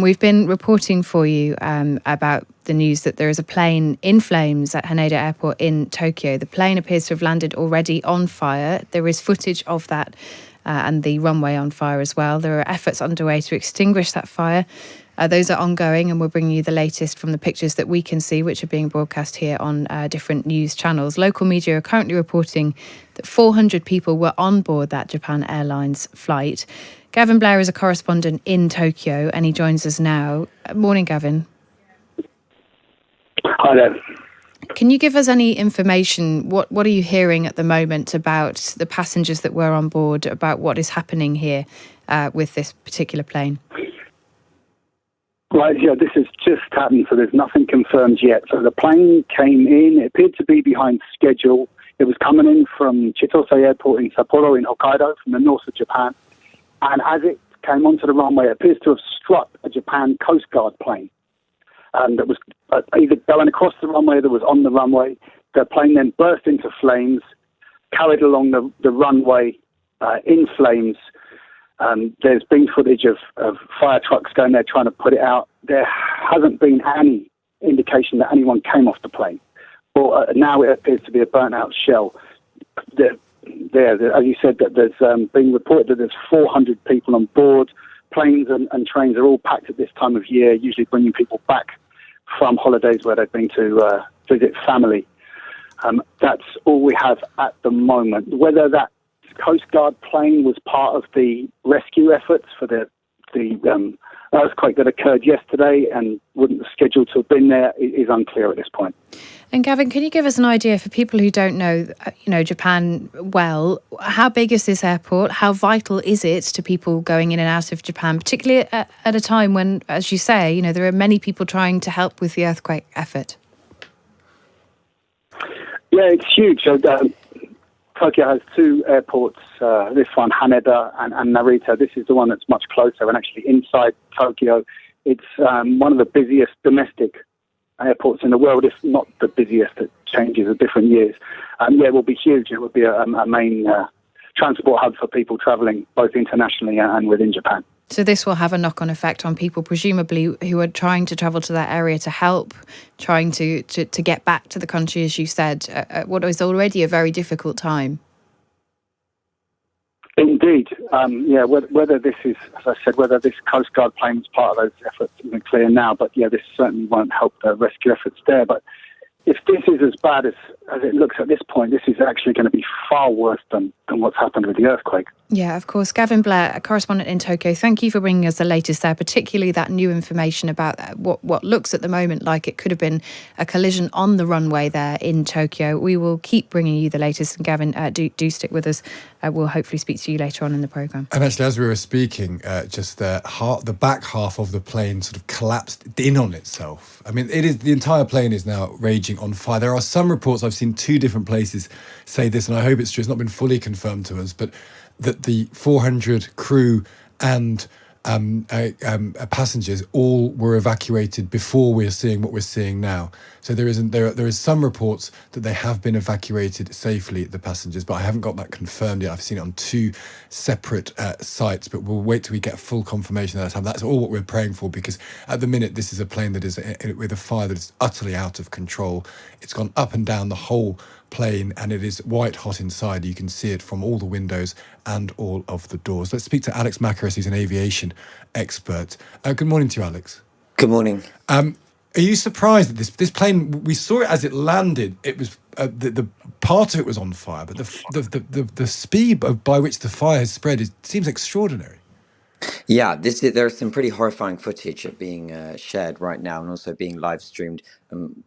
we've been reporting for you about the news that there is a plane in flames at Haneda Airport in Tokyo. The plane appears to have landed already on fire. There is footage of that and the runway on fire as well. There are efforts underway to extinguish that fire. Those are ongoing, and we're bringing you the latest from the pictures that we can see, which are being broadcast here on different news channels. Local media are currently reporting that 400 people were on board that Japan Airlines flight. Gavin Blair is a correspondent in Tokyo, and he joins us now. Morning, Gavin. Hi there. Can you give us any information? What are you hearing at the moment about the passengers that were on board, about what is happening here with this particular plane? Right, yeah, this has just happened, so there's nothing confirmed yet. So the plane came in, it appeared to be behind schedule. It was coming in from Chitose Airport in Sapporo in Hokkaido, from the north of Japan. And as it came onto the runway, it appears to have struck a Japan Coast Guard plane that was either going across the runway or that was on the runway. The plane then burst into flames, carried along the runway in flames. There's been footage of fire trucks going there trying to put it out. There hasn't been any indication that anyone came off the plane. But now it appears to be a burnt-out shell. As you said, that there's been reported that there's 400 people on board. Planes and trains are all packed at this time of year, usually bringing people back from holidays where they've been to visit family. That's all we have at the moment. Whether that Coast Guard plane was part of the rescue efforts for the earthquake that occurred yesterday and wouldn't be scheduled to have been there is unclear at this point. And Gavin, can you give us an idea for people who don't know, Japan well? How big is this airport? How vital is it to people going in and out of Japan, particularly at a time when, as you say, there are many people trying to help with the earthquake effort? Yeah, it's huge. So, Tokyo has two airports, this one, Haneda and Narita. This is the one that's much closer and actually inside Tokyo. It's one of the busiest domestic airports in the world, if not the busiest. It changes at different years. It will be huge. It will be a main transport hub for people travelling both internationally and within Japan. So this will have a knock-on effect on people, presumably, who are trying to travel to that area to help, trying to get back to the country, as you said, at what is already a very difficult time. Indeed. Whether this is, as I said, whether this Coast Guard plane was part of those efforts isn't clear now, but this certainly won't help the rescue efforts there. But if this is as bad as it looks at this point, this is actually going to be far worse than what's happened with the earthquake. Yeah, of course. Gavin Blair, a correspondent in Tokyo, thank you for bringing us the latest there, particularly that new information about what looks at the moment like it could have been a collision on the runway there in Tokyo. We will keep bringing you the latest. And Gavin, do stick with us. We'll hopefully speak to you later on in the programme. And actually, as we were speaking, just the back half of the plane sort of collapsed in on itself. I mean, the entire plane is now raging on fire. There are some reports, I've seen two different places say this, and I hope it's true, it's not been fully confirmed to us, but that the 400 crew and passengers all were evacuated before we're seeing what we're seeing now. So there is some reports that they have been evacuated safely, the passengers, but I haven't got that confirmed yet. I've seen it on two separate sites, but we'll wait till we get full confirmation of that time. That's all what we're praying for, because at the minute this is a plane that is with a fire that is utterly out of control. It's gone up and down the whole plane, and it is white hot inside. You can see it from all the windows and all of the doors. Let's speak to Alex Macheras, who's an aviation expert. Good morning to you, Alex. Good morning. Are you surprised that this plane? We saw it as it landed. It was the part of it was on fire, but the speed by which the fire has spread seems extraordinary. Yeah, there's some pretty horrifying footage being shared right now, and also being live streamed,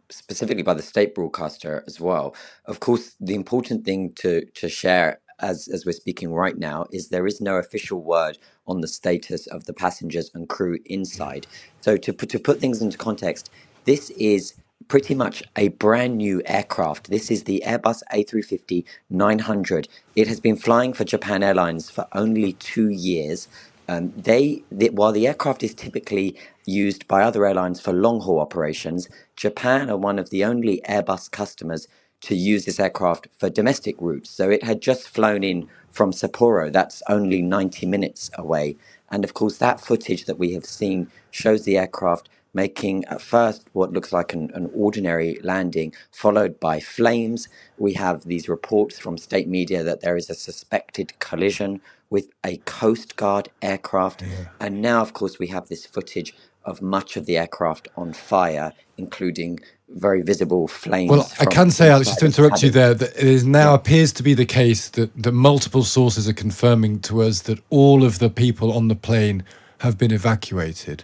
specifically by the state broadcaster as well. Of course, the important thing to share as we're speaking right now is there is no official word on the status of the passengers and crew inside. So to put things into context, this is pretty much a brand new aircraft. This is the Airbus A350-900. It has been flying for Japan Airlines for only 2 years. While the aircraft is typically used by other airlines for long-haul operations, Japan are one of the only Airbus customers to use this aircraft for domestic routes. So it had just flown in from Sapporo, that's only 90 minutes away. And of course, that footage that we have seen shows the aircraft making at first what looks like an ordinary landing, followed by flames. We have these reports from state media that there is a suspected collision with a Coast Guard aircraft. And now, of course, we have this footage of much of the aircraft on fire, including very visible flames. Well, I can say, Alex, just to interrupt you there, that it is now appears to be the case that multiple sources are confirming to us that all of the people on the plane have been evacuated.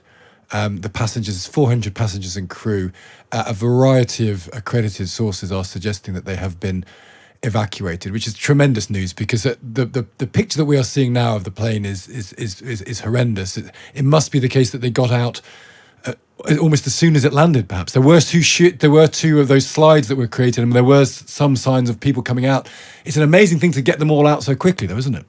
The passengers, 400 passengers and crew, a variety of accredited sources are suggesting that they have been evacuated, which is tremendous news, because the picture that we are seeing now of the plane is horrendous. It must be the case that they got out almost as soon as it landed. Perhaps there were two of those slides that were created, and there were some signs of people coming out. It's an amazing thing to get them all out so quickly, though, isn't it?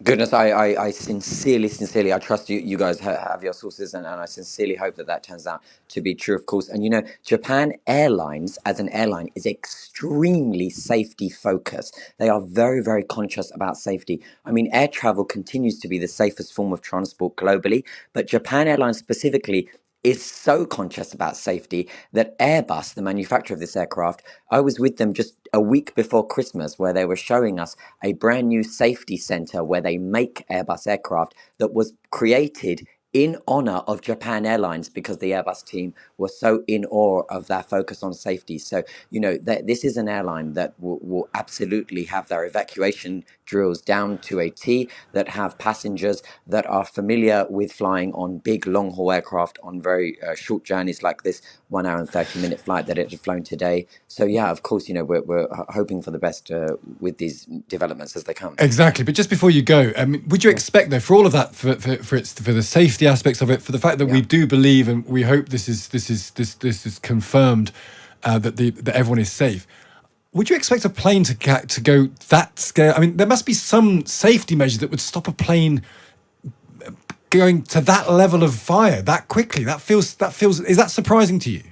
Goodness, I sincerely, I trust you guys have your sources, and I sincerely hope that turns out to be true, of course. And you know, Japan Airlines as an airline is extremely safety focused. They are very, very conscious about safety. I mean, air travel continues to be the safest form of transport globally, but Japan Airlines specifically is so conscious about safety that Airbus, the manufacturer of this aircraft, I was with them just a week before Christmas, where they were showing us a brand new safety center where they make Airbus aircraft that was created in honor of Japan Airlines, because the Airbus team was so in awe of their focus on safety. So, you know, this is an airline that will absolutely have their evacuation drills down to a T, that have passengers that are familiar with flying on big long haul aircraft on very short journeys, like this 1 hour and 30-minute flight that it had flown today. So yeah, of course, you know, we're hoping for the best with these developments as they come. Exactly. But just before you go, would you expect, though, for all of that, for the safety aspects of it, for the fact that we do believe, and we hope this is confirmed, that everyone is safe, would you expect a plane to go that scale? I mean, there must be some safety measure that would stop a plane going to that level of fire that quickly. That feels. Is that surprising to you?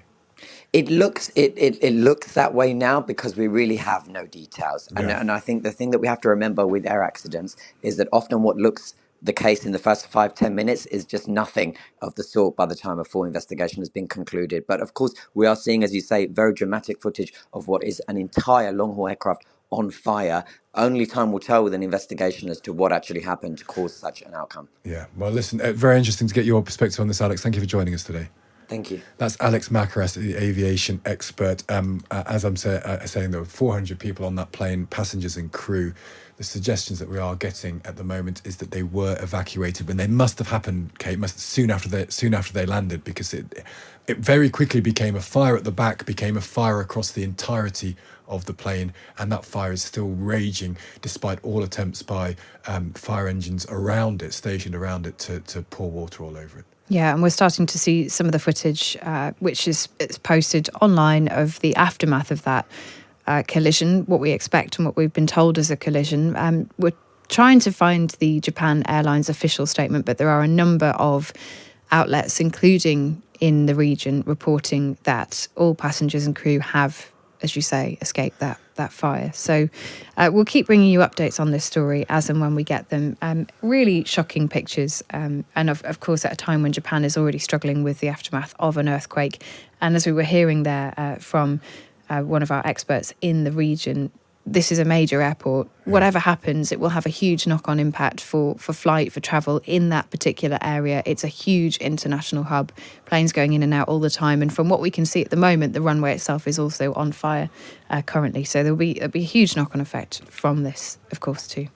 It looks that way now because we really have no details. And I think the thing that we have to remember with air accidents is that often what looks the case in the first 5-10 minutes is just nothing of the sort by the time a full investigation has been concluded. But of course, we are seeing, as you say, very dramatic footage of what is an entire long-haul aircraft on fire. Only time will tell with an investigation as to what actually happened to cause such an outcome. Yeah. Well, listen, very interesting to get your perspective on this, Alex. Thank you for joining us today. Thank you. That's Alex Macheras, the aviation expert. As I'm saying, there were 400 people on that plane, passengers and crew. The suggestions that we are getting at the moment is that they were evacuated, when they must have happened, Kate, soon after they landed, because it very quickly became a fire at the back, became a fire across the entirety of the plane, and that fire is still raging despite all attempts by fire engines stationed around it to pour water all over it. Yeah, and we're starting to see some of the footage, which is posted online, of the aftermath of that collision, what we expect and what we've been told is a collision. We're trying to find the Japan Airlines official statement, but there are a number of outlets, including in the region, reporting that all passengers and crew have, as you say, escaped that fire. So we'll keep bringing you updates on this story as and when we get them. Really shocking pictures, and of course at a time when Japan is already struggling with the aftermath of an earthquake. And as we were hearing there from one of our experts in the region, this is a major airport. Whatever happens, it will have a huge knock-on impact for travel in that particular area. It's a huge international hub, planes going in and out all the time. And from what we can see at the moment, the runway itself is also on fire currently. So there'll be a huge knock-on effect from this, of course, too.